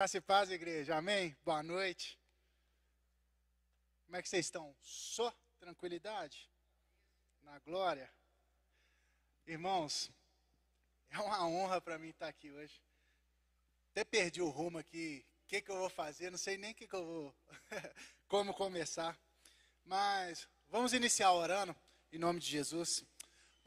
Graça e paz, igreja. Amém? Boa noite. Como é que vocês estão? Só tranquilidade? Na glória? Irmãos, é uma honra para mim estar aqui hoje. Até perdi o rumo aqui. O que eu vou fazer? Não sei nem o que eu vou... como começar. Mas vamos iniciar orando em nome de Jesus.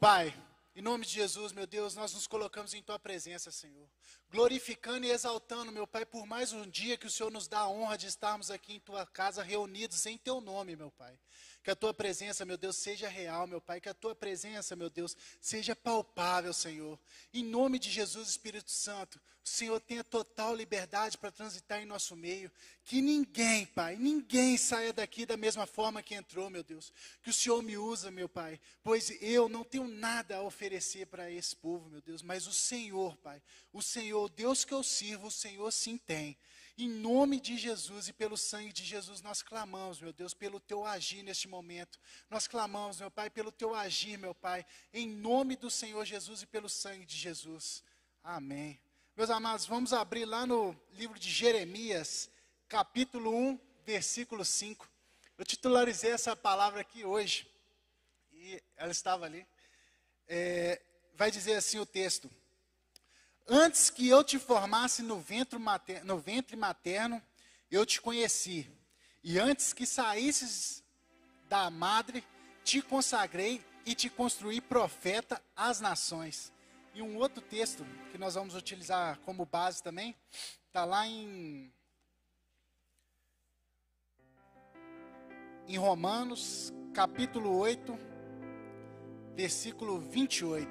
Pai, em nome de Jesus, meu Deus, nós nos colocamos em Tua presença, Senhor. Glorificando e exaltando, meu Pai, por mais um dia que o Senhor nos dá a honra de estarmos aqui em Tua casa, reunidos em Teu nome, meu Pai. Que a Tua presença, meu Deus, seja real, meu Pai. Que a Tua presença, meu Deus, seja palpável, Senhor. Em nome de Jesus, Espírito Santo, o Senhor tenha total liberdade para transitar em nosso meio. Que ninguém, Pai, ninguém saia daqui da mesma forma que entrou, meu Deus. Que o Senhor me usa, meu Pai, pois eu não tenho nada a oferecer para esse povo, meu Deus. Mas o Senhor, Pai, o Senhor, o Deus que eu sirvo, o Senhor sim tem. Em nome de Jesus e pelo sangue de Jesus, nós clamamos, meu Deus, pelo Teu agir neste momento. Nós clamamos, meu Pai, pelo Teu agir, meu Pai, em nome do Senhor Jesus e pelo sangue de Jesus. Amém. Meus amados, vamos abrir lá no livro de Jeremias, capítulo 1, versículo 5. Eu titularizei essa palavra aqui hoje, e ela estava ali. Vai dizer assim o texto: antes que eu te formasse no ventre materno, eu te conheci. E antes que saísses da madre, te consagrei e te construí profeta às nações. E um outro texto que nós vamos utilizar como base também, está lá em Romanos, capítulo 8, versículo 28.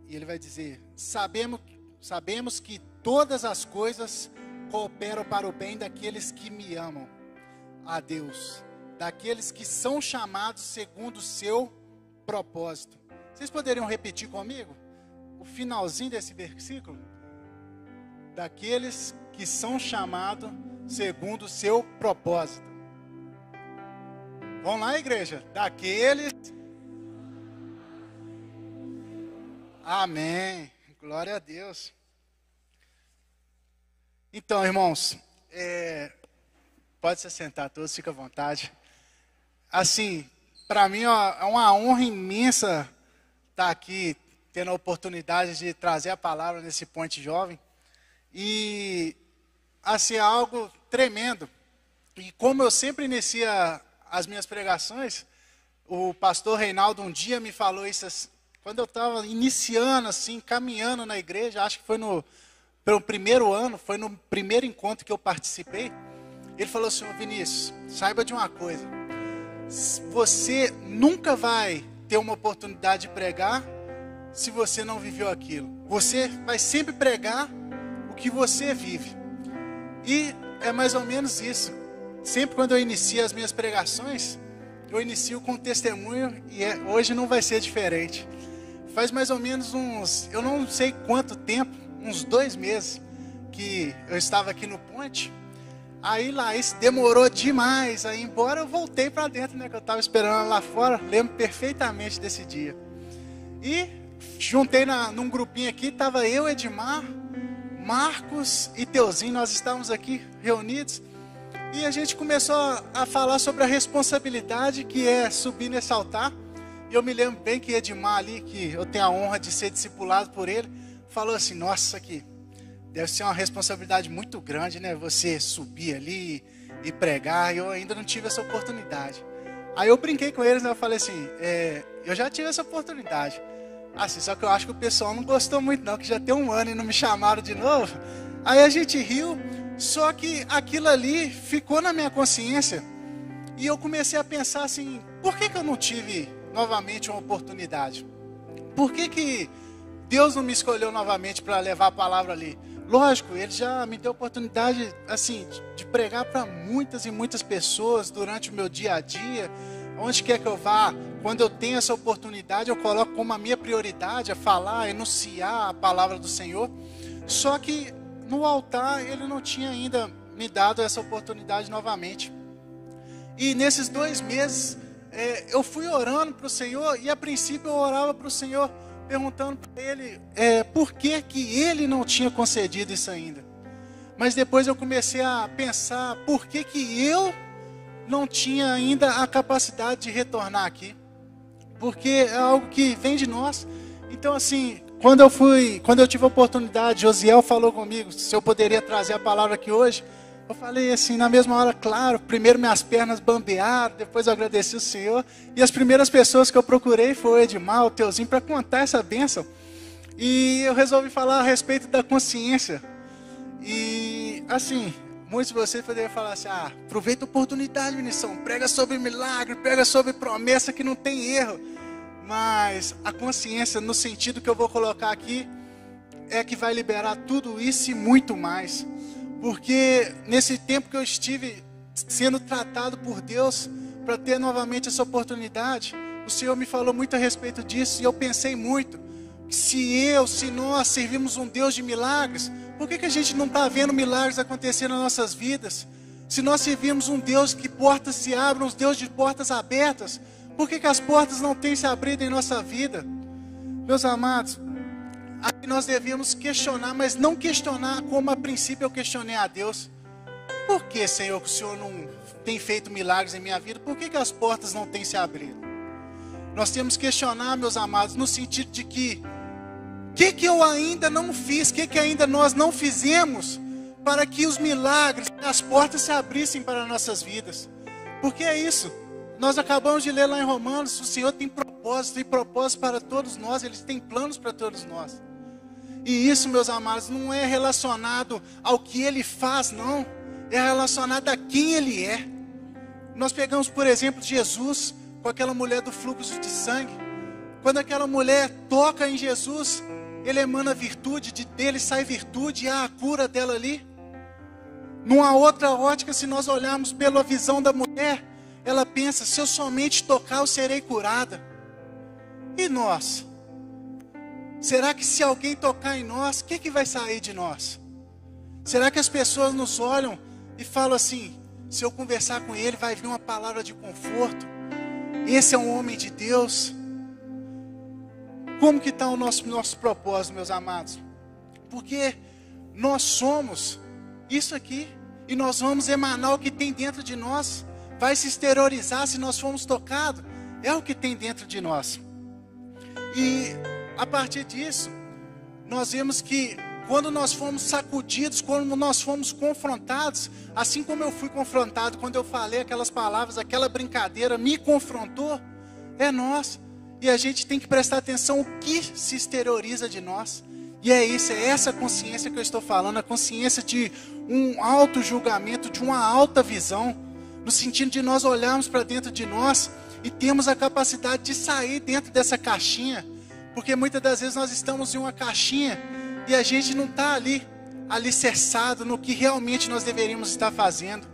E ele vai dizer: sabemos que todas as coisas cooperam para o bem daqueles que me amam, a Deus, daqueles que são chamados segundo o seu propósito. Vocês poderiam repetir comigo o finalzinho desse versículo? Daqueles que são chamados segundo o seu propósito. Vamos lá, igreja? Daqueles... Amém. Glória a Deus. Então, irmãos, pode se sentar todos, fica à vontade. Assim, para mim é uma honra imensa estar aqui, tendo a oportunidade de trazer a palavra nesse Ponte Jovem. E, assim, é algo tremendo. E como eu sempre inicio as minhas pregações, o pastor Reinaldo um dia me falou isso, quando eu estava iniciando, assim, caminhando na igreja, acho que foi pelo primeiro ano, foi no primeiro encontro que eu participei. Ele falou assim: Vinícius, saiba de uma coisa, você nunca vai ter uma oportunidade de pregar se você não viveu aquilo. Você vai sempre pregar o que você vive. E é mais ou menos isso. Sempre quando eu inicio as minhas pregações, eu inicio com testemunho, e hoje não vai ser diferente. Faz mais ou menos eu não sei quanto tempo, uns 2 meses, que eu estava aqui no Ponte. Aí lá, isso demorou demais. Aí embora eu voltei para dentro, né? Que eu estava esperando lá fora. Lembro perfeitamente desse dia. E juntei num grupinho aqui, estava eu, Edmar, Marcos e Teuzinho. Nós estávamos aqui reunidos. E a gente começou a falar sobre a responsabilidade que é subir nesse altar. E eu me lembro bem que Edmar ali, que eu tenho a honra de ser discipulado por ele, falou assim: nossa, que deve ser uma responsabilidade muito grande, né? Você subir ali e pregar. E eu ainda não tive essa oportunidade. Aí eu brinquei com eles, né? Eu falei assim: eu já tive essa oportunidade. Assim, só que eu acho que o pessoal não gostou muito não, que já tem 1 ano e não me chamaram de novo. Aí a gente riu, só que aquilo ali ficou na minha consciência. E eu comecei a pensar assim: por que eu não tive novamente uma oportunidade? Por que Deus não me escolheu novamente para levar a palavra ali? Lógico, Ele já me deu a oportunidade, assim, de pregar para muitas e muitas pessoas durante o meu dia a dia. Onde quer que eu vá, quando eu tenho essa oportunidade, eu coloco como a minha prioridade a falar, enunciar a palavra do Senhor. Só que no altar Ele não tinha ainda me dado essa oportunidade novamente. E nesses 2 meses, eu fui orando para o Senhor, e a princípio eu orava para o Senhor perguntando para ele por que que ele não tinha concedido isso ainda. Mas depois eu comecei a pensar por que que eu não tinha ainda a capacidade de retornar aqui. Porque é algo que vem de nós. Então assim, quando eu tive a oportunidade, Josiel falou comigo se eu poderia trazer a palavra aqui hoje. Eu falei assim, na mesma hora, claro, primeiro minhas pernas bambearam, depois eu agradeci o Senhor. E as primeiras pessoas que eu procurei foi o Edmar, o Teuzinho, para contar essa bênção. E eu resolvi falar a respeito da consciência. E assim, muitos de vocês poderiam falar assim, aproveita a oportunidade, Vinição, prega sobre milagre, prega sobre promessa que não tem erro. Mas a consciência, no sentido que eu vou colocar aqui, é que vai liberar tudo isso e muito mais. Porque nesse tempo que eu estive sendo tratado por Deus para ter novamente essa oportunidade, o Senhor me falou muito a respeito disso e eu pensei muito, se nós servimos um Deus de milagres, por que a gente não está vendo milagres acontecer nas nossas vidas? Se nós servimos um Deus que portas se abrem, um Deus de portas abertas, por que as portas não têm se abrido em nossa vida? Meus amados, aqui nós devemos questionar, mas não questionar como a princípio eu questionei a Deus. Por que, Senhor, que o Senhor não tem feito milagres em minha vida? Por que as portas não têm se abrido? Nós temos que questionar, meus amados, no sentido de que eu ainda não fiz, que ainda nós não fizemos para que os milagres, as portas se abrissem para nossas vidas. Porque é isso. Nós acabamos de ler lá em Romanos, o Senhor tem propósito para todos nós, Ele tem planos para todos nós. E isso, meus amados, não é relacionado ao que Ele faz, não. É relacionado a quem Ele é. Nós pegamos, por exemplo, Jesus com aquela mulher do fluxo de sangue. Quando aquela mulher toca em Jesus, Ele emana virtude, dele sai virtude, e há a cura dela ali. Numa outra ótica, se nós olharmos pela visão da mulher, ela pensa, se eu somente tocar, eu serei curada. E nós? Será que se alguém tocar em nós, o que vai sair de nós? Será que as pessoas nos olham e falam assim, se eu conversar com ele, vai vir uma palavra de conforto? Esse é um homem de Deus. Como que está o nosso propósito, meus amados? Porque nós somos isso aqui, e nós vamos emanar o que tem dentro de nós. Vai se exteriorizar se nós formos tocados. É o que tem dentro de nós. E a partir disso, nós vemos que quando nós fomos sacudidos, quando nós fomos confrontados, assim como eu fui confrontado quando eu falei aquelas palavras, aquela brincadeira me confrontou, é nós. E a gente tem que prestar atenção o que se exterioriza de nós. E é isso, é essa consciência que eu estou falando, a consciência de um auto-julgamento, de uma alta visão, no sentido de nós olharmos para dentro de nós e temos a capacidade de sair dentro dessa caixinha. Porque muitas das vezes nós estamos em uma caixinha e a gente não está ali alicerçado no que realmente nós deveríamos estar fazendo.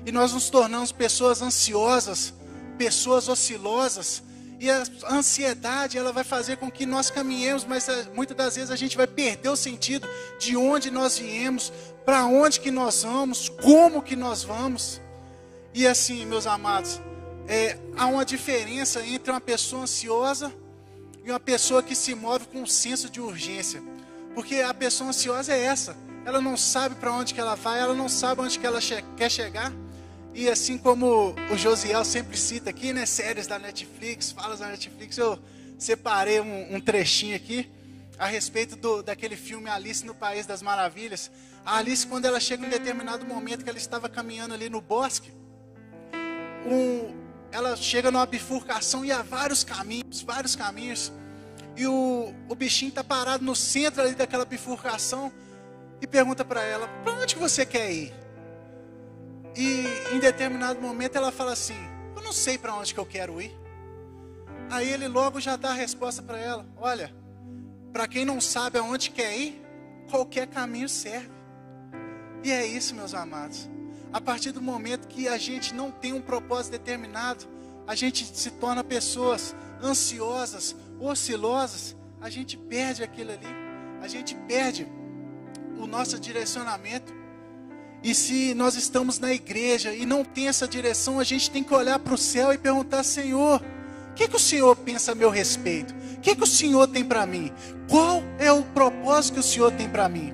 E nós nos tornamos pessoas ansiosas, pessoas oscilosas. E a ansiedade, ela vai fazer com que nós caminhemos, mas muitas das vezes a gente vai perder o sentido de onde nós viemos, para onde que nós vamos, como que nós vamos. E assim, meus amados, há uma diferença entre uma pessoa ansiosa e uma pessoa que se move com um senso de urgência. Porque a pessoa ansiosa é essa. Ela não sabe para onde que ela vai, ela não sabe onde que ela quer chegar. E assim como o Josiel sempre cita aqui, né, séries da Netflix, falas da Netflix, eu separei um trechinho aqui a respeito daquele filme Alice no País das Maravilhas. A Alice, quando ela chega em um determinado momento que ela estava caminhando ali no bosque, ela chega numa bifurcação e há vários caminhos, e o bichinho está parado no centro ali daquela bifurcação e pergunta para ela, para onde que você quer ir? E em determinado momento ela fala assim, eu não sei para onde que eu quero ir. Aí ele logo já dá a resposta para ela, olha, para quem não sabe aonde quer ir, qualquer caminho serve. E é isso, meus amados. A partir do momento que a gente não tem um propósito determinado, a gente se torna pessoas ansiosas, oscilosas, a gente perde aquilo ali, a gente perde o nosso direcionamento. E se nós estamos na igreja e não tem essa direção, a gente tem que olhar para o céu e perguntar, Senhor, o que o Senhor pensa a meu respeito? O que o Senhor tem para mim? Qual é o propósito que o Senhor tem para mim?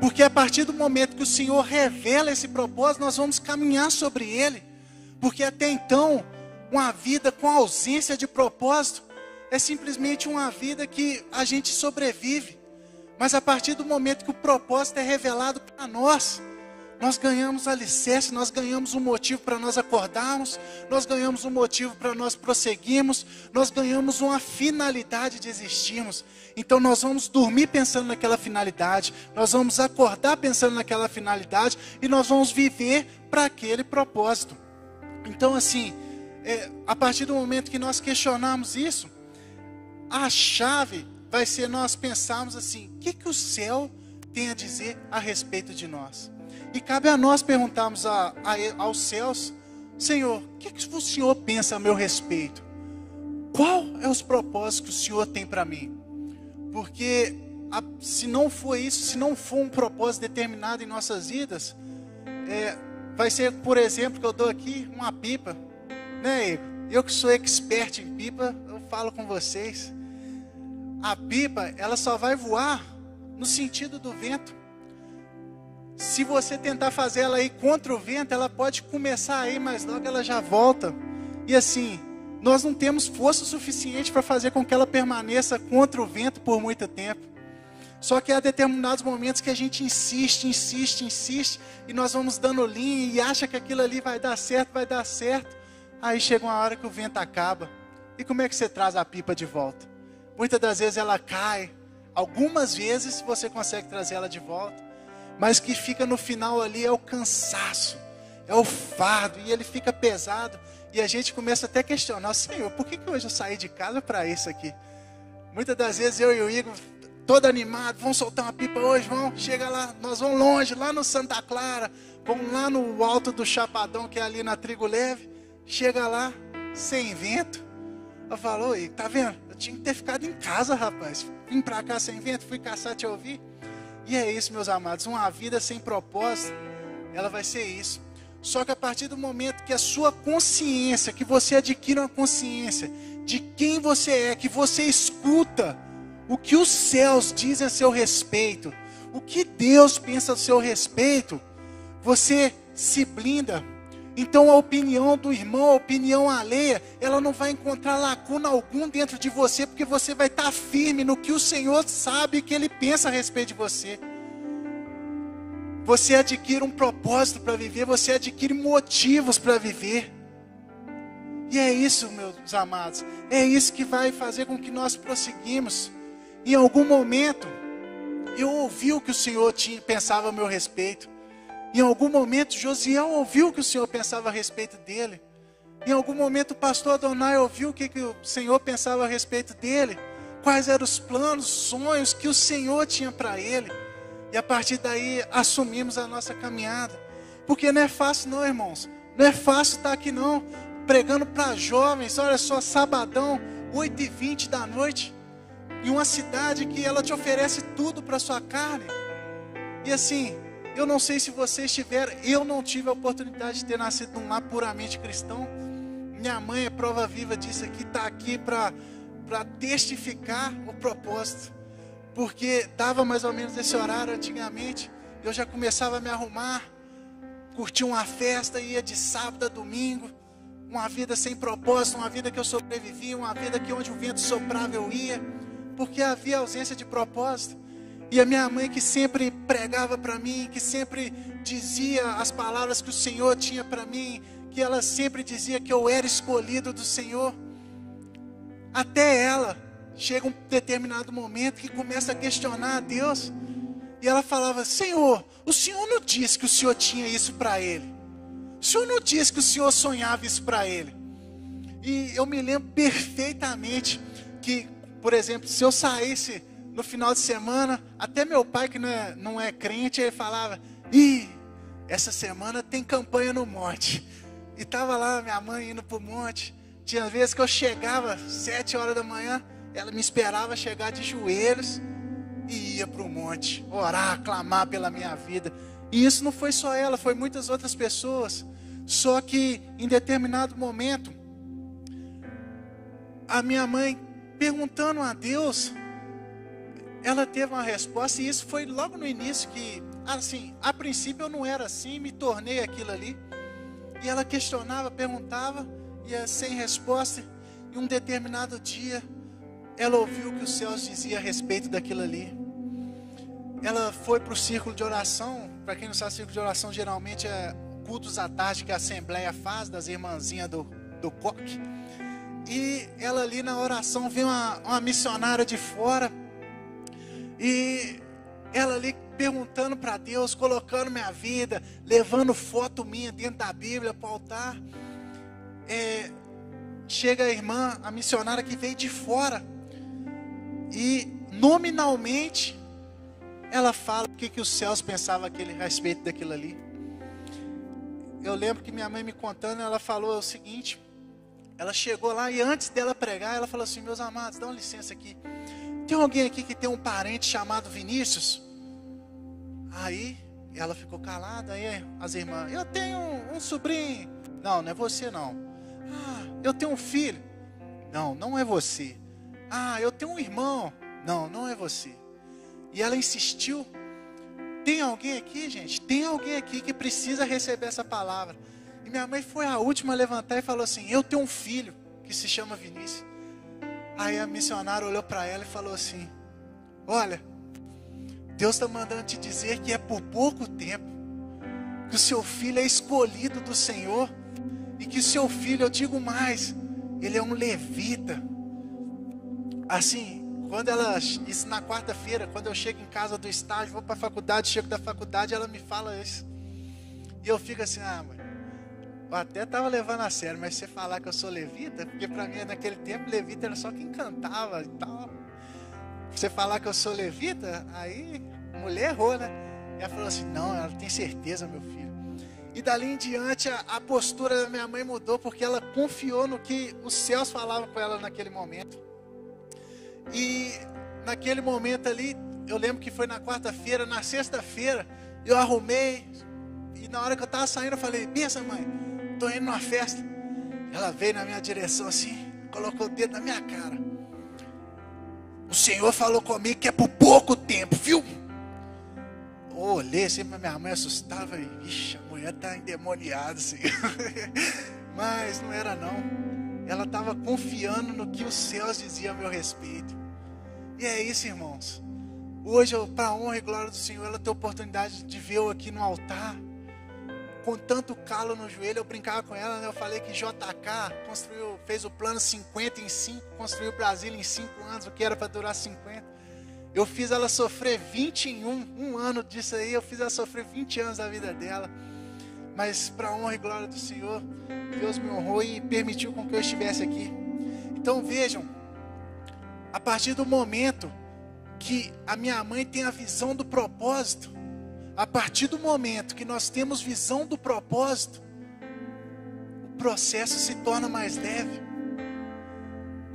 Porque a partir do momento que o Senhor revela esse propósito, nós vamos caminhar sobre ele. Porque até então, uma vida com ausência de propósito é simplesmente uma vida que a gente sobrevive. Mas a partir do momento que o propósito é revelado para nós ganhamos alicerce, nós ganhamos um motivo para nós acordarmos, nós ganhamos um motivo para nós prosseguirmos, nós ganhamos uma finalidade de existirmos. Então nós vamos dormir pensando naquela finalidade, nós vamos acordar pensando naquela finalidade e nós vamos viver para aquele propósito. Então assim, a partir do momento que nós questionarmos isso, a chave vai ser nós pensarmos assim, o que o céu tem a dizer a respeito de nós? E cabe a nós perguntarmos aos céus, Senhor, o que o Senhor pensa a meu respeito? Qual é os propósitos que o Senhor tem para mim? Porque se não for isso, se não for um propósito determinado em nossas vidas, vai ser, por exemplo, que eu dou aqui uma pipa, né, Igor? Eu que sou expert em pipa, eu falo com vocês. A pipa, ela só vai voar no sentido do vento. Se você tentar fazer ela ir contra o vento, ela pode começar a ir, mas logo ela já volta. E assim, nós não temos força suficiente para fazer com que ela permaneça contra o vento por muito tempo. Só que há determinados momentos que a gente insiste, e nós vamos dando linha e acha que aquilo ali vai dar certo. Aí chega uma hora que o vento acaba. E como é que você traz a pipa de volta? Muitas das vezes ela cai. Algumas vezes você consegue trazer ela de volta. Mas o que fica no final ali é o cansaço, é o fardo, e ele fica pesado, e a gente começa até a questionar, Senhor, por que hoje eu saí de casa para isso aqui? Muitas das vezes eu e o Igor, todo animado, vamos soltar uma pipa hoje, chega lá, nós vamos longe, lá no Santa Clara, vamos lá no alto do Chapadão, que é ali na Trigo Leve, chega lá, sem vento. Eu falo, oi, tá vendo? Eu tinha que ter ficado em casa, rapaz, vim para cá sem vento, fui caçar te ouvir. E é isso, meus amados, uma vida sem propósito, ela vai ser isso. Só que a partir do momento que a sua consciência, que você adquire uma consciência de quem você é, que você escuta o que os céus dizem a seu respeito, o que Deus pensa a seu respeito, você se blinda. Então a opinião do irmão, a opinião alheia, ela não vai encontrar lacuna algum dentro de você, porque você vai estar firme no que o Senhor sabe que Ele pensa a respeito de você. Você adquire um propósito para viver, você adquire motivos para viver. E é isso, meus amados, é isso que vai fazer com que nós prosseguimos. Em algum momento, eu ouvi o que o Senhor pensava a meu respeito. Em algum momento, Josiel ouviu o que o Senhor pensava a respeito dele. Em algum momento, o pastor Adonai ouviu o que o Senhor pensava a respeito dele. Quais eram os planos, sonhos que o Senhor tinha para ele. E a partir daí, assumimos a nossa caminhada. Porque não é fácil não, irmãos. Não é fácil estar aqui não, pregando para jovens. Olha só, sabadão, 8h20 da noite. Em uma cidade que ela te oferece tudo para a sua carne. E assim, eu não sei se vocês tiveram, eu não tive a oportunidade de ter nascido num lar puramente cristão. Minha mãe é prova viva disso aqui, está aqui para testificar o propósito. Porque dava mais ou menos esse horário antigamente, eu já começava a me arrumar, curtia uma festa, ia de sábado a domingo, uma vida sem propósito, uma vida que eu sobrevivia, uma vida que onde o vento soprava eu ia, porque havia ausência de propósito. E a minha mãe que sempre pregava para mim, que sempre dizia as palavras que o Senhor tinha para mim, que ela sempre dizia que eu era escolhido do Senhor. Até ela chega um determinado momento que começa a questionar a Deus. E ela falava, Senhor, o Senhor não disse que o Senhor tinha isso para ele. O Senhor não disse que o Senhor sonhava isso para ele. E eu me lembro perfeitamente que, por exemplo, se eu saísse no final de semana, até meu pai que não é crente, ele falava, essa semana tem campanha no monte. E estava lá minha mãe indo para o monte. Tinha vezes que eu chegava 7 horas da manhã, ela me esperava chegar de joelhos e ia para o monte, orar, clamar pela minha vida. E isso não foi só ela, foi muitas outras pessoas. Só que em determinado momento, a minha mãe perguntando a Deus, ela teve uma resposta, e isso foi logo no início que, assim, a princípio eu não era assim, me tornei aquilo ali. E ela questionava, perguntava, e sem resposta. E um determinado dia, ela ouviu o que os céus diziam a respeito daquilo ali. Ela foi para o círculo de oração. Para quem não sabe, círculo de oração geralmente é cultos à tarde que a Assembleia faz, das irmãzinhas do coque. E ela ali na oração viu uma missionária de fora. E ela ali perguntando para Deus, colocando minha vida, levando foto minha dentro da Bíblia para o altar. Chega a irmã, a missionária que veio de fora, e nominalmente ela fala o que os céus pensavam a respeito daquilo ali. Eu lembro que minha mãe me contando, ela falou o seguinte: ela chegou lá e antes dela pregar, ela falou assim: meus amados, dá uma licença aqui, tem alguém aqui que tem um parente chamado Vinícius? Aí ela ficou calada. Aí as irmãs: eu tenho um sobrinho. Não, não é você não. Ah, eu tenho um filho. Não, não é você. Ah, eu tenho um irmão. Não, não é você. E ela insistiu: tem alguém aqui, gente? Tem alguém aqui que precisa receber essa palavra. E minha mãe foi a última a levantar e falou assim: eu tenho um filho que se chama Vinícius. Aí a missionária olhou para ela e falou assim: olha, Deus está mandando te dizer que é por pouco tempo, que o seu filho é escolhido do Senhor, e que o seu filho, eu digo mais, ele é um levita. Assim, isso na quarta-feira, quando eu chego em casa do estágio, vou para a faculdade, chego da faculdade, ela me fala isso. E eu fico assim: ah, mãe, eu até estava levando a sério, mas você falar que eu sou levita, porque para mim naquele tempo levita era só quem cantava e tal. Você falar que eu sou levita, aí mulher errou, né? Ela falou assim: não, ela tem certeza, meu filho. E dali em diante a postura da minha mãe mudou, porque ela confiou no que os céus falavam com ela naquele momento. E naquele momento ali, eu lembro que foi na quarta-feira, na sexta-feira, eu arrumei, e na hora que eu estava saindo eu falei: benção, mãe, estou indo numa festa. Ela veio na minha direção assim, colocou o dedo na minha cara: o Senhor falou comigo que é por pouco tempo, viu? Eu olhei assim para minha mãe, assustava, e vixe, a mulher está endemoniada assim. Mas não era não. Ela estava confiando no que os céus diziam a meu respeito. E é isso, irmãos. Hoje, para a honra e glória do Senhor, ela tem a oportunidade de ver eu aqui no altar, com tanto calo no joelho. Eu brincava com ela, né? Eu falei que JK fez o plano 50 em 5, construiu Brasília em 5 anos, o que era para durar 50. Eu fiz ela sofrer 20 em um ano disso aí, eu fiz ela sofrer 20 anos da vida dela. Mas para a honra e glória do Senhor, Deus me honrou e permitiu com que eu estivesse aqui. Então vejam, a partir do momento que a minha mãe tem a visão do propósito, a partir do momento que nós temos visão do propósito, o processo se torna mais leve.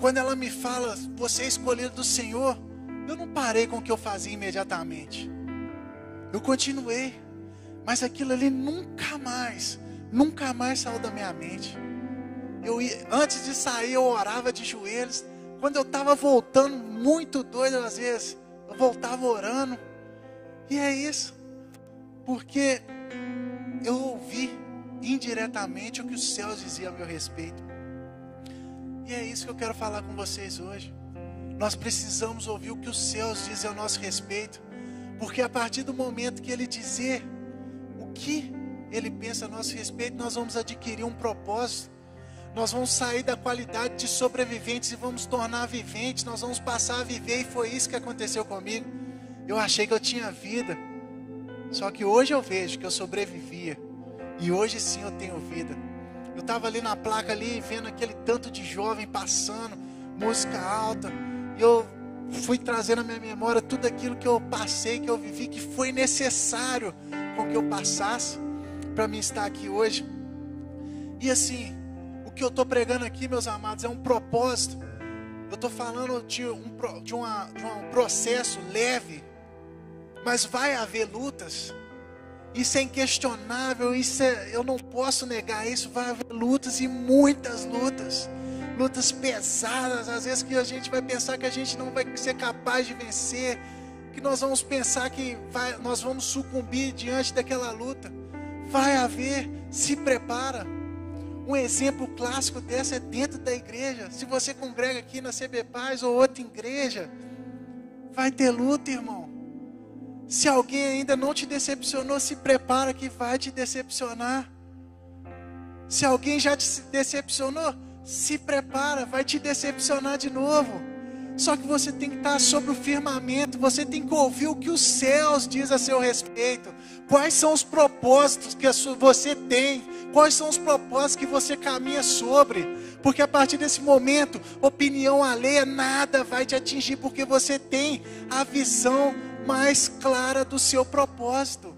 Quando ela me fala: você é escolhido do Senhor, eu não parei com o que eu fazia imediatamente. Eu continuei. Mas aquilo ali nunca mais saiu da minha mente. Antes de sair, eu orava de joelhos. Quando eu estava voltando, muito doido às vezes, eu voltava orando. E é isso. Porque eu ouvi indiretamente o que os céus diziam a meu respeito. E é isso que eu quero falar com vocês hoje. Nós precisamos ouvir o que os céus dizem ao nosso respeito. Porque a partir do momento que Ele dizer o que Ele pensa a nosso respeito, nós vamos adquirir um propósito. Nós vamos sair da qualidade de sobreviventes e vamos tornar viventes. Nós vamos passar a viver, e foi isso que aconteceu comigo. Eu achei que eu tinha vida, só que hoje eu vejo que eu sobrevivia. E hoje sim eu tenho vida. Eu estava ali na placa ali, vendo aquele tanto de jovem passando, música alta, e eu fui trazendo à minha memória tudo aquilo que eu passei, que eu vivi, que foi necessário com que eu passasse para mim estar aqui hoje. E assim, o que eu estou pregando aqui, meus amados, é um propósito. Eu estou falando de um processo leve, mas vai haver lutas. Isso é inquestionável, eu não posso negar isso. Vai haver lutas, e muitas lutas. lutas pesadas, às vezes que a gente vai pensar que a gente não vai ser capaz de vencer, que nós vamos pensar que nós vamos sucumbir diante daquela luta. Vai haver, se prepara. Um exemplo clássico dessa é dentro da igreja. Se você congrega aqui na CB Paz ou outra igreja, vai ter luta, irmão. Se alguém ainda não te decepcionou, se prepara que vai te decepcionar. Se alguém já te decepcionou, se prepara, vai te decepcionar de novo. Só que você tem que estar sobre o firmamento, você tem que ouvir o que os céus dizem a seu respeito. Quais são os propósitos que você tem, quais são os propósitos que você caminha sobre. Porque a partir desse momento, opinião alheia nada vai te atingir, porque você tem a visão mais clara do seu propósito.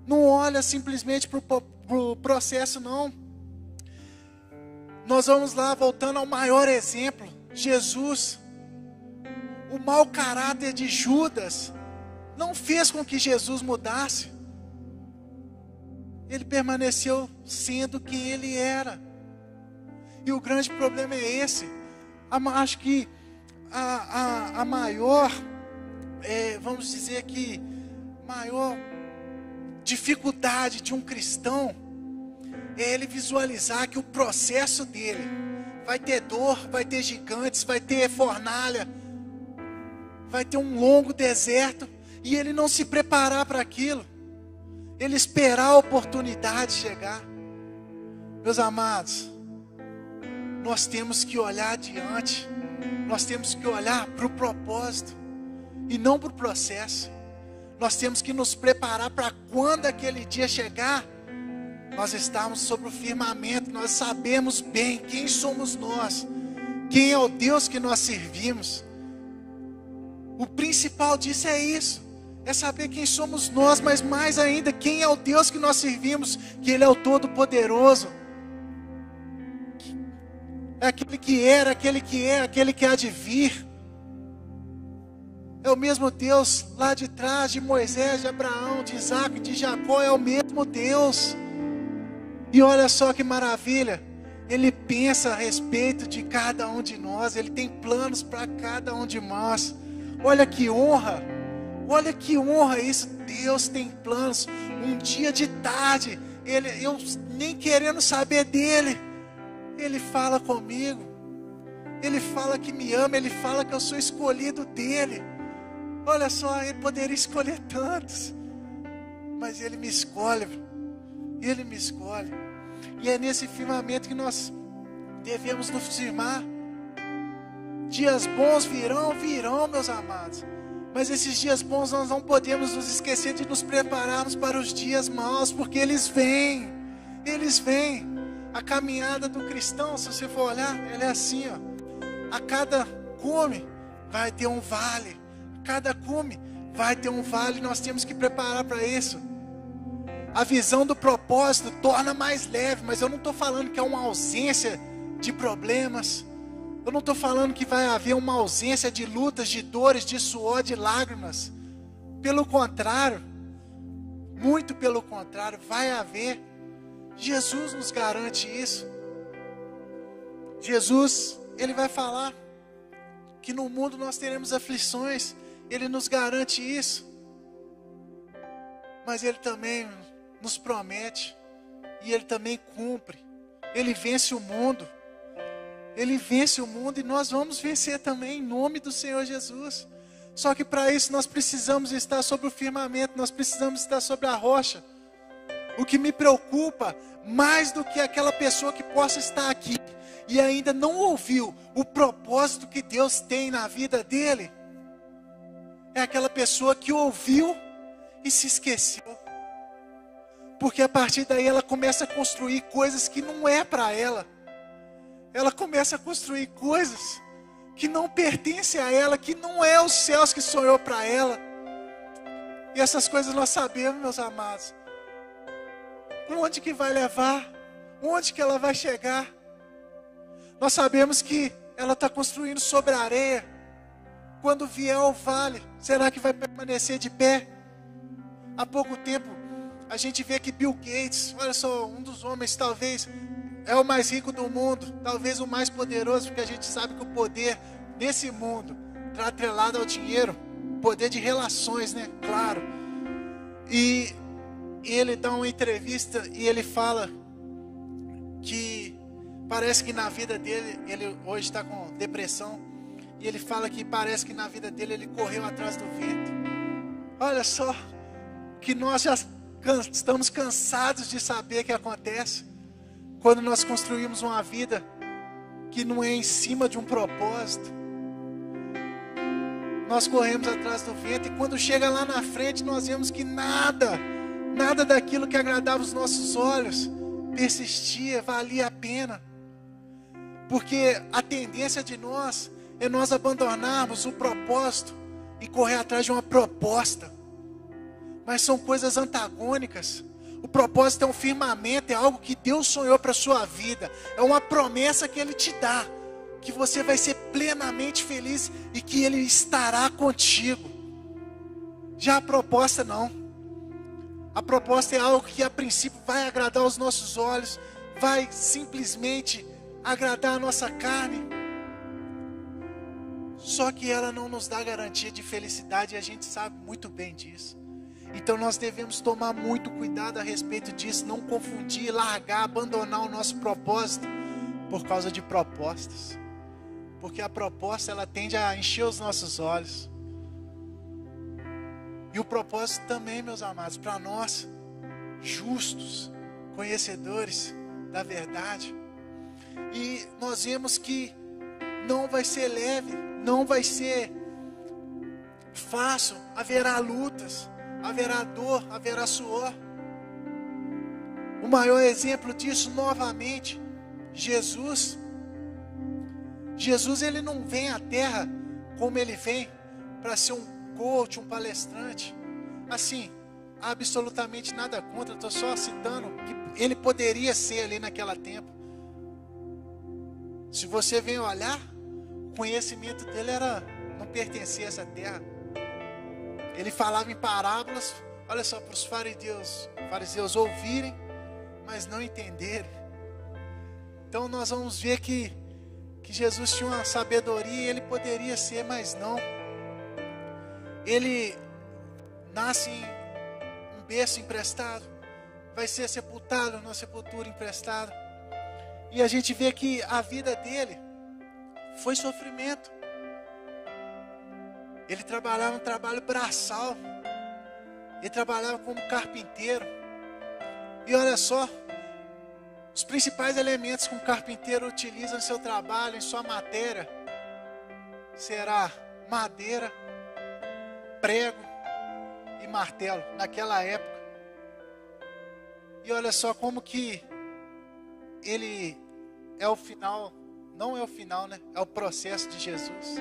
Não olha simplesmente para o processo, não. Nós vamos lá, voltando ao maior exemplo, Jesus. O mau caráter de Judas não fez com que Jesus mudasse. Ele permaneceu sendo quem ele era. E o grande problema é esse. Acho que a maior, vamos dizer que, maior dificuldade de um cristão é ele visualizar que o processo dele vai ter dor, vai ter gigantes, vai ter fornalha, vai ter um longo deserto, e ele não se preparar para aquilo, ele esperar a oportunidade chegar. Meus amados, nós temos que olhar adiante, nós temos que olhar para o propósito e não para o processo. Nós temos que nos preparar para quando aquele dia chegar, nós estamos sobre o firmamento, nós sabemos bem quem somos nós, quem é o Deus que nós servimos. O principal disso é isso, é saber quem somos nós, mas mais ainda, quem é o Deus que nós servimos, que Ele é o Todo-Poderoso. É aquele que era, aquele que é, aquele que há de vir. É o mesmo Deus lá de trás, de Moisés, de Abraão, de Isaac, de Jacó, é o mesmo Deus. E olha só que maravilha, Ele pensa a respeito de cada um de nós, Ele tem planos para cada um de nós. Olha que honra isso, Deus tem planos. Um dia de tarde, eu nem querendo saber dEle, Ele fala comigo, Ele fala que me ama, Ele fala que eu sou escolhido dEle. Olha só, Ele poderia escolher tantos, mas Ele me escolhe, Ele me escolhe. E é nesse firmamento que nós devemos nos firmar. Dias bons virão, meus amados, mas esses dias bons nós não podemos nos esquecer de nos prepararmos para os dias maus, porque eles vêm. A caminhada do cristão, se você for olhar, ela é assim, ó. A cada cume vai ter um vale, nós temos que preparar para isso. A visão do propósito torna mais leve, mas eu não estou falando que é uma ausência de problemas, eu não estou falando que vai haver uma ausência de lutas, de dores, de suor, de lágrimas. Pelo contrário, muito pelo contrário, vai haver. Jesus nos garante isso. Jesus, Ele vai falar que no mundo nós teremos aflições, Ele nos garante isso. Mas Ele também nos promete, e Ele também cumpre. Ele vence o mundo, e nós vamos vencer também, em nome do Senhor Jesus. Só que para isso nós precisamos estar sobre o firmamento, nós precisamos estar sobre a rocha. O que me preocupa, mais do que aquela pessoa que possa estar aqui e ainda não ouviu o propósito que Deus tem na vida dele, é aquela pessoa que ouviu e se esqueceu. Porque a partir daí ela começa a construir coisas que não é para ela. Ela começa a construir coisas que não pertencem a ela, que não é os céus que sonhou para ela. E essas coisas nós sabemos, meus amados. Onde que vai levar? Onde que ela vai chegar? Nós sabemos que ela está construindo sobre a areia. Quando vier ao vale, será que vai permanecer de pé? Há pouco tempo, a gente vê que Bill Gates, olha só, um dos homens talvez é o mais rico do mundo, talvez o mais poderoso, porque a gente sabe que o poder desse mundo está atrelado ao dinheiro, poder de relações, né? Claro. E ele dá uma entrevista e ele fala que parece que na vida dele, ele hoje está com depressão, e ele fala que parece que na vida dele ele correu atrás do vento. Olha só, que nós já estamos cansados de saber que acontece quando nós construímos uma vida que não é em cima de um propósito. Nós corremos atrás do vento e quando chega lá na frente nós vemos que nada daquilo que agradava os nossos olhos persistia, valia a pena. Porque a tendência de nós é nós abandonarmos o propósito e correr atrás de uma proposta. Mas são coisas antagônicas. O propósito é um firmamento, é algo que Deus sonhou para a sua vida. É uma promessa que Ele te dá, que você vai ser plenamente feliz e que Ele estará contigo. Já a proposta não. A proposta é algo que a princípio vai agradar os nossos olhos, vai simplesmente agradar a nossa carne. Só que ela não nos dá garantia de felicidade e a gente sabe muito bem disso. Então nós devemos tomar muito cuidado a respeito disso, não confundir, largar, abandonar o nosso propósito por causa de propostas. Porque a proposta ela tende a encher os nossos olhos. E o propósito também, meus amados, para nós, justos, conhecedores da verdade. E nós vemos que não vai ser leve, não vai ser fácil, haverá lutas, haverá dor, haverá suor. O maior exemplo disso, novamente, Jesus. Jesus, ele não vem à terra como ele vem para ser um coach, um palestrante. Assim, absolutamente nada contra, estou só citando que ele poderia ser ali naquele tempo. Se você vem olhar, o conhecimento dele não pertencia a essa terra. Ele falava em parábolas, olha só, para os fariseus ouvirem, mas não entenderem. Então nós vamos ver que Jesus tinha uma sabedoria e ele poderia ser, mas não. Ele nasce em um berço emprestado, vai ser sepultado numa sepultura emprestada. E a gente vê que a vida dele foi sofrimento. Ele trabalhava um trabalho braçal. Ele trabalhava como carpinteiro. E olha só, os principais elementos que um carpinteiro utiliza em seu trabalho, em sua matéria, será madeira, prego e martelo, naquela época. E olha só como que ele é o final, não é o final, né? É o processo de Jesus.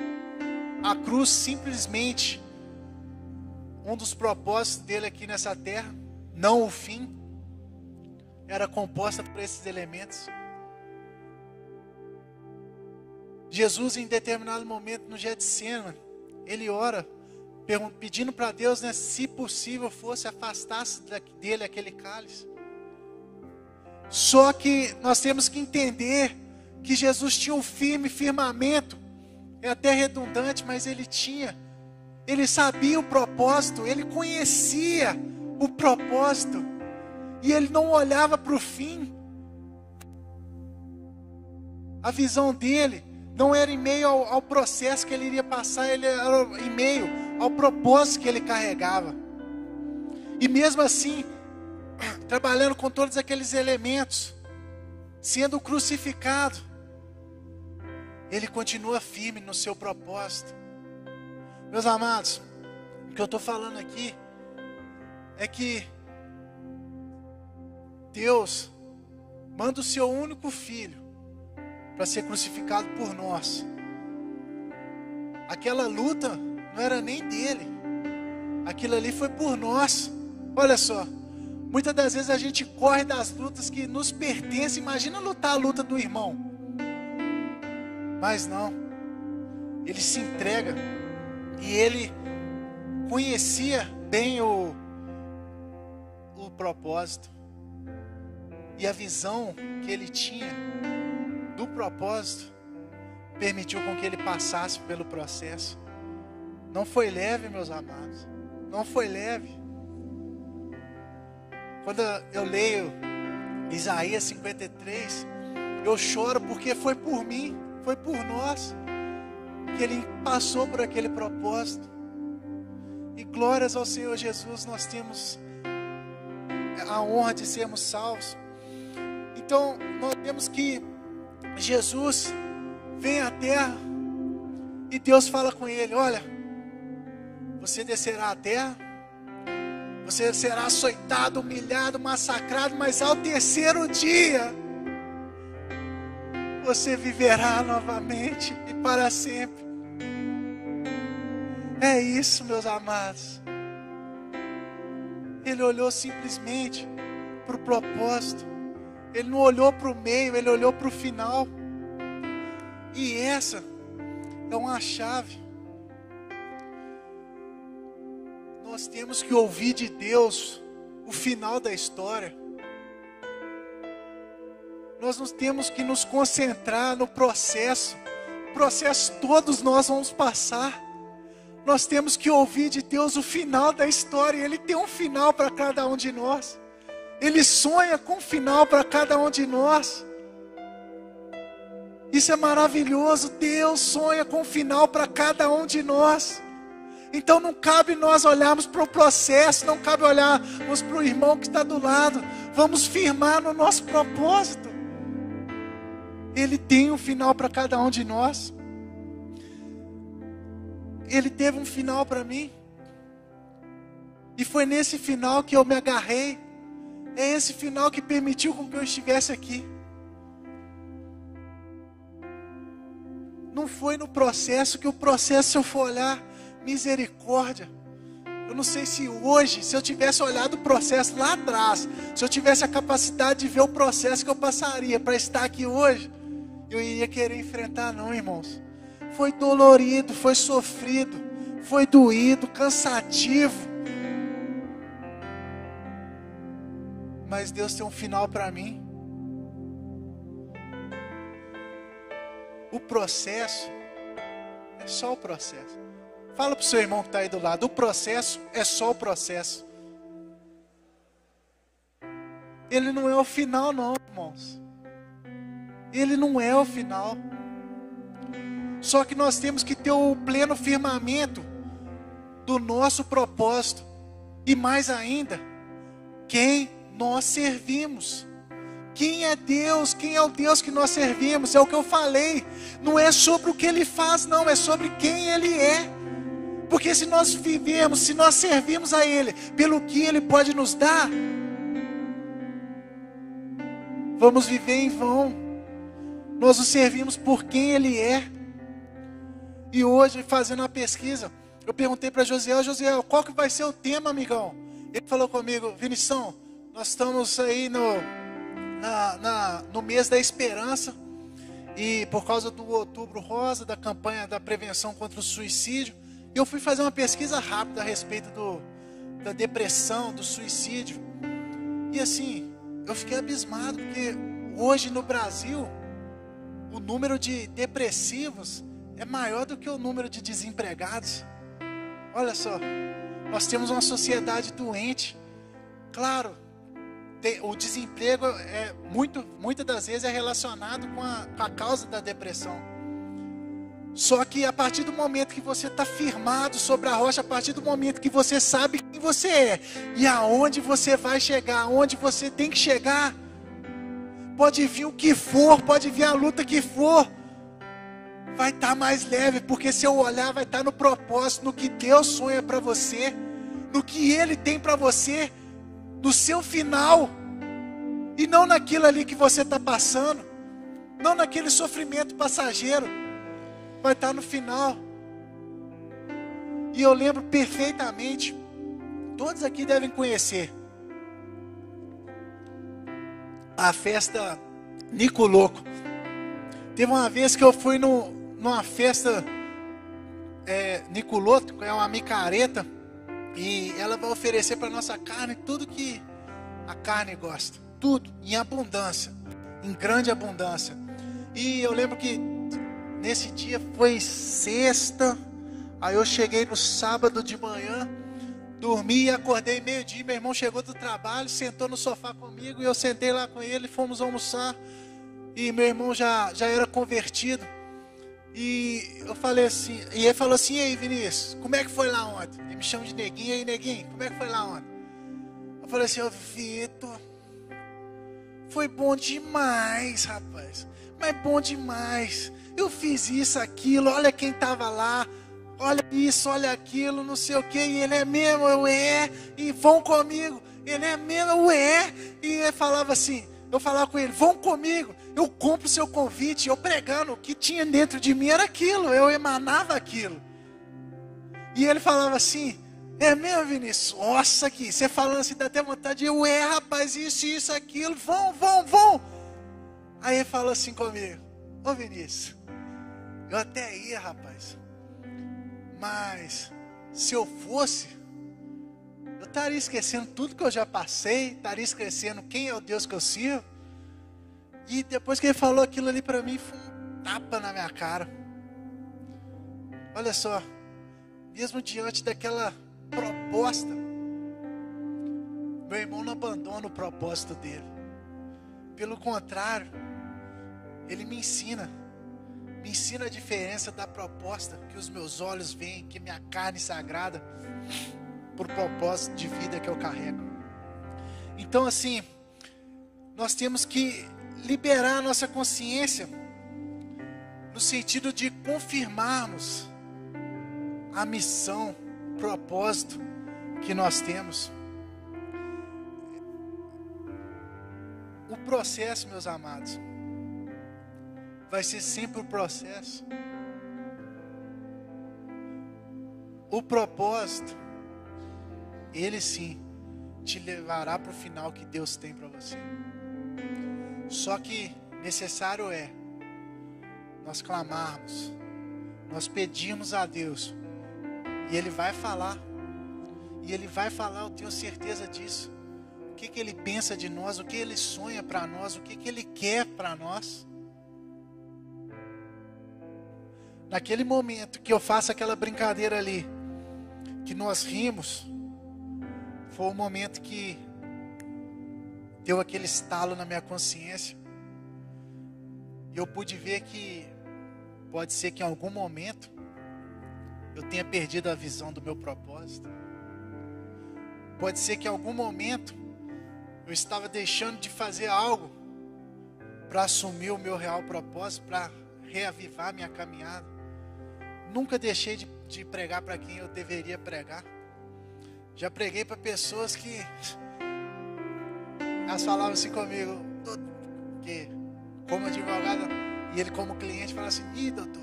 A cruz simplesmente, um dos propósitos dele aqui nessa terra, não o fim, era composta por esses elementos. Jesus, em determinado momento no Getsemane, ele ora, pedindo para Deus, né, se possível fosse afastasse dele aquele cálice. Só que nós temos que entender que Jesus tinha um firmamento, é até redundante, mas ele sabia o propósito, ele conhecia o propósito, e ele não olhava para o fim. A visão dele não era em meio ao processo que ele iria passar, ele era em meio ao propósito que ele carregava. E mesmo assim, trabalhando com todos aqueles elementos, sendo crucificado, ele continua firme no seu propósito. Meus amados, o que eu estou falando aqui é que Deus manda o seu único filho para ser crucificado por nós. Aquela luta não era nem dele, aquilo ali foi por nós. Olha só, muitas das vezes a gente corre das lutas que nos pertencem. Imagina lutar a luta do irmão. Mas não, ele se entrega. E ele conhecia bem o propósito. E a visão que ele tinha do propósito permitiu com que ele passasse pelo processo. Não foi leve, meus amados. Não foi leve. Quando eu leio Isaías 53, eu choro porque foi por mim, foi por nós que ele passou por aquele propósito. E glórias ao Senhor Jesus, nós temos a honra de sermos salvos. Então, nós temos que Jesus vem à terra e Deus fala com ele: olha, você descerá à terra, você será açoitado, humilhado, massacrado, mas ao terceiro dia você viverá novamente e para sempre. É isso, meus amados. Ele olhou simplesmente para o propósito. Ele não olhou para o meio, ele olhou para o final. E essa é uma chave. Nós temos que ouvir de Deus o final da história. Nós temos que nos concentrar no processo. O processo todos nós vamos passar. Nós temos que ouvir de Deus o final da história. Ele tem um final para cada um de nós. Ele sonha com um final para cada um de nós. Isso é maravilhoso. Deus sonha com um final para cada um de nós. Então não cabe nós olharmos para o processo, não cabe olharmos para o irmão que está do lado. Vamos firmar no nosso propósito. Ele tem um final para cada um de nós. Ele teve um final para mim. E foi nesse final que eu me agarrei. É esse final que permitiu com que eu estivesse aqui. Não foi no processo, que o processo, se eu for olhar, misericórdia. Eu não sei se hoje, se eu tivesse olhado o processo lá atrás, se eu tivesse a capacidade de ver o processo que eu passaria para estar aqui hoje, eu iria querer enfrentar, não, irmãos. Foi dolorido, foi sofrido, foi doído, cansativo. Mas Deus tem um final para mim. O processo é só o processo. Fala para o seu irmão que está aí do lado: o processo é só o processo. Ele não é o final, não, irmãos. Ele não é o final. Só que nós temos que ter o pleno firmamento do nosso propósito. E mais ainda, quem nós servimos. Quem é Deus? Quem é o Deus que nós servimos? É o que eu falei. Não é sobre o que Ele faz, não. É sobre quem Ele é. Porque se nós vivemos, se nós servimos a Ele pelo que Ele pode nos dar, vamos viver em vão. Nós o servimos por quem Ele é. E hoje, fazendo uma pesquisa, eu perguntei para Josiel: Josiel, qual que vai ser o tema, amigão? Ele falou comigo: Vinição, nós estamos aí no mês da esperança. E por causa do Outubro Rosa, da campanha da prevenção contra o suicídio, eu fui fazer uma pesquisa rápida a respeito da depressão, do suicídio. E assim, eu fiquei abismado, porque hoje no Brasil, o número de depressivos é maior do que o número de desempregados. Olha só, nós temos uma sociedade doente. Claro, o desemprego muitas das vezes é relacionado com a causa da depressão. Só que a partir do momento que você está firmado sobre a rocha, a partir do momento que você sabe quem você é e aonde você vai chegar, aonde você tem que chegar, pode vir o que for, pode vir a luta que for, vai estar mais leve, porque seu olhar vai estar no propósito, no que Deus sonha para você, no que Ele tem para você, no seu final, e não naquilo ali que você está passando, não naquele sofrimento passageiro, vai estar no final. E eu lembro perfeitamente, todos aqui devem conhecer a festa Nico Louco. Teve uma vez que eu fui numa festa Nico Louco, é uma micareta, e ela vai oferecer para nossa carne tudo que a carne gosta. tudo, em abundância, em grande abundância. E eu lembro que nesse dia foi sexta, aí eu cheguei no sábado de manhã, dormi e acordei meio-dia. Meu irmão chegou do trabalho, sentou no sofá comigo e eu sentei lá com ele, fomos almoçar. E meu irmão já era convertido. E eu falei assim, e ele falou assim: e aí, Vinícius, como é que foi lá ontem? Ele me chama de Neguinho. E aí, Neguinho, como é que foi lá ontem? Eu falei assim: ô Vitor, foi bom demais, rapaz, mas bom demais. Eu fiz isso, aquilo, olha quem estava lá, olha isso, olha aquilo, não sei o que. E ele é mesmo, eu e vão comigo. Ele é mesmo, eu e ele falava assim, eu falava com ele: vão comigo, eu compro o seu convite. Eu pregando, o que tinha dentro de mim era aquilo, eu emanava aquilo. E ele falava assim: é mesmo, Vinícius? Nossa, aqui, você falando assim, dá até vontade de eu, rapaz, isso, aquilo, vão. Aí ele falou assim comigo: ô Vinícius, eu até ia, rapaz, mas se eu fosse, eu estaria esquecendo tudo que eu já passei, estaria esquecendo quem é o Deus que eu sirvo. E depois que ele falou aquilo ali para mim, foi um tapa na minha cara. Olha só, mesmo diante daquela proposta, meu irmão não abandona o propósito dele. Pelo contrário, ele me ensina a diferença da proposta que os meus olhos veem, que minha carne sagrada, por propósito de vida que eu carrego. Então assim, nós temos que liberar a nossa consciência, no sentido de confirmarmos a missão, o propósito que nós temos. O processo, meus amados, vai ser sempre o processo. O propósito, ele sim te levará para o final que Deus tem para você. Só que necessário é nós clamarmos, nós pedirmos a Deus, e Ele vai falar, eu tenho certeza disso. O que Ele pensa de nós, o que Ele sonha para nós, o que Ele quer para nós. Naquele momento que eu faço aquela brincadeira ali, que nós rimos, foi o momento que deu aquele estalo na minha consciência. E eu pude ver que pode ser que em algum momento eu tenha perdido a visão do meu propósito. Pode ser que em algum momento eu estava deixando de fazer algo para assumir o meu real propósito, para reavivar minha caminhada. Nunca deixei de pregar para quem eu deveria pregar. Já preguei para pessoas que elas falavam assim comigo, que como advogado, e ele como cliente falava assim: ih, doutor,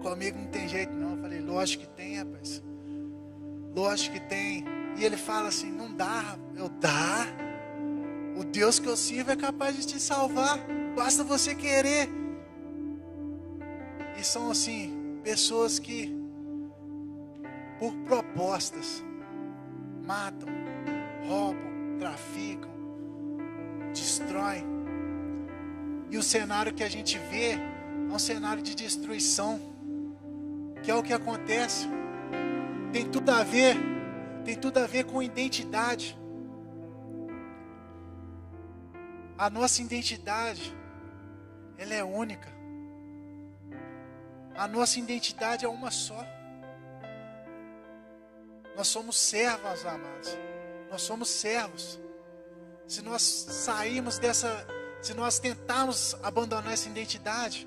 comigo não tem jeito não. Eu falei: lógico que tem, rapaz, lógico que tem. E ele fala assim: não dá. Eu: dá. O Deus que eu sirvo é capaz de te salvar, basta você querer. E são assim, pessoas que por propostas matam, roubam, traficam, destroem. E o cenário que a gente vê é um cenário de destruição, que é o que acontece. Tem tudo a ver com identidade. A nossa identidade, ela é única. A nossa identidade é uma só. Nós somos servos, amados. Nós somos servos. Se nós sairmos se nós tentarmos abandonar essa identidade,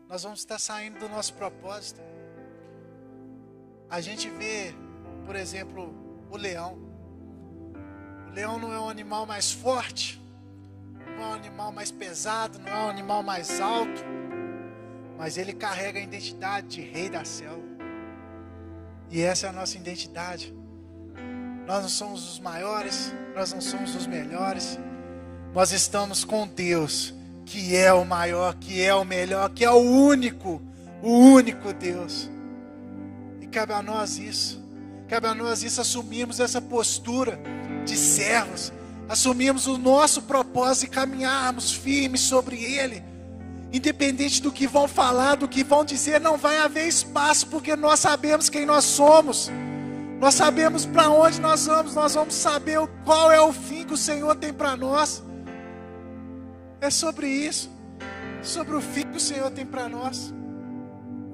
nós vamos estar saindo do nosso propósito. A gente vê, por exemplo, o leão. O leão não é um animal mais forte, não é um animal mais pesado, não é um animal mais alto, mas ele carrega a identidade de rei da selva. E essa é a nossa identidade. Nós não somos os maiores, nós não somos os melhores. Nós estamos com Deus, que é o maior, que é o melhor, que é o único Deus. E cabe a nós isso, assumirmos essa postura de servos, assumirmos o nosso propósito e caminharmos firmes sobre ele. Independente do que vão falar, do que vão dizer, não vai haver espaço, porque nós sabemos quem nós somos. Nós sabemos para onde nós vamos saber qual é o fim que o Senhor tem para nós. É sobre isso, sobre o fim que o Senhor tem para nós.